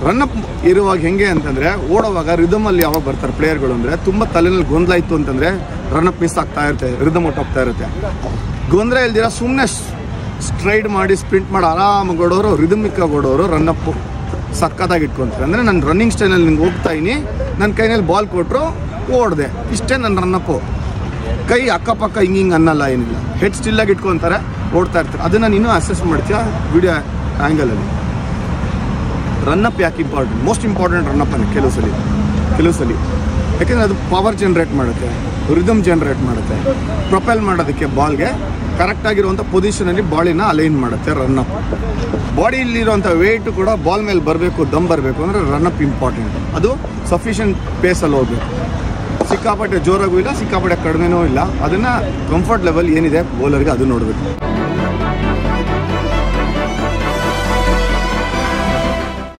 Run up ಇರುವಾಗ ಹೆಂಗೆ ಅಂತಂದರೆ ಓಡೋವಾಗ ರಿದಮಲ್ಲಿ ಯಾವಾಗ ಬರ್ತಾರೆ ಪ್ಲೇಯರ್ಗಳು ಅಂದರೆ ತುಂಬ ತಲೆನಲ್ಲಿ ಗೊಂದಲ ಇತ್ತು ಅಂತಂದರೆ ರನ್ನಪ್ ಮಿಸ್ ಆಗ್ತಾ ಇರುತ್ತೆ, ರಿದಮ್ ಹೊಟ್ಟೋಗ್ತಾ ಇರುತ್ತೆ. ಗೊಂದಲ ಇಲ್ದಿರ ಸುಮ್ಮನೆ ಸ್ಟ್ರೈಡ್ ಮಾಡಿ ಸ್ಪ್ರಿಂಟ್ ಮಾಡಿ ಆರಾಮಾಗಿ ಓಡೋರು, ರಿದಮಿಕ್ಕಾಗಿ ಓಡೋರು ರನ್ನಪ್ಪು ಸಕ್ಕತ್ತಾಗಿ ಇಟ್ಕೊಂತಾರೆ. ಅಂದರೆ ನಾನು ರನ್ನಿಂಗ್ ಸ್ಟೈಲಲ್ಲಿ ನಿಂಗೆ ಹೋಗ್ತಾ ಇದ್ದೀನಿ, ನನ್ನ ಕೈನಲ್ಲಿ ಬಾಲ್ ಕೊಟ್ಟರು ಓಡಿದೆ, ಇಷ್ಟೇ ನನ್ನ ರನ್ನಪ್ಪು. ಕೈ ಅಕ್ಕಪಕ್ಕ ಹಿಂಗೆ ಅನ್ನಲ್ಲ, ಏನಿಲ್ಲ, ಹೆಡ್ ಸ್ಟಿಲ್ಲಾಗಿ ಇಟ್ಕೊತಾರೆ, ಓಡ್ತಾ ಇರ್ತಾರೆ. ಅದನ್ನು ನೀನು ಅಸೆಸ್ ಮಾಡ್ತೀಯ ವಿಡಿಯೋ ಆ್ಯಂಗಲಲ್ಲಿ. ರನ್ನಪ್ ಯಾಕೆ ಇಂಪಾರ್ಟೆಂಟ್? ಮೋಸ್ಟ್ ಇಂಪಾರ್ಟೆಂಟ್ ರನ್ನಪ್ಪನೇ ಕೆಲವು ಸಲ, ಯಾಕೆಂದರೆ ಅದು ಪವರ್ ಜನ್ರೇಟ್ ಮಾಡುತ್ತೆ, ರಿದಮ್ ಜನ್ರೇಟ್ ಮಾಡುತ್ತೆ, ಪ್ರೊಪೆಲ್ ಮಾಡೋದಕ್ಕೆ ಬಾಲ್ಗೆ ಕರೆಕ್ಟಾಗಿರುವಂಥ ಪೊಸಿಷನಲ್ಲಿ ಬಾಡಿನ ಅಲೈನ್ ಮಾಡುತ್ತೆ ರನ್ನಪ್. ಬಾಡಿಲಿರುವಂಥ ವೆಯ್ಟು ಕೂಡ ಬಾಲ್ ಮೇಲೆ ಬರಬೇಕು, ದಮ್ ಬರಬೇಕು ಅಂದರೆ ರನ್ನಪ್ ಇಂಪಾರ್ಟೆಂಟ್. ಅದು ಸಫಿಷಿಯೆಂಟ್ ಪೇಸಲ್ಲಿ ಹೋಗಬೇಕು, ಸಿಕ್ಕಾಪಟ್ಟೆ ಜೋರಾಗೂ ಇಲ್ಲ, ಸಿಕ್ಕಾಪಟ್ಟೆ ಕಡಿಮೆನೂ ಇಲ್ಲ. ಅದನ್ನು ಕಂಫರ್ಟ್ ಲೆವೆಲ್ ಏನಿದೆ ಬೌಲರ್ಗೆ ಅದು ನೋಡಬೇಕು.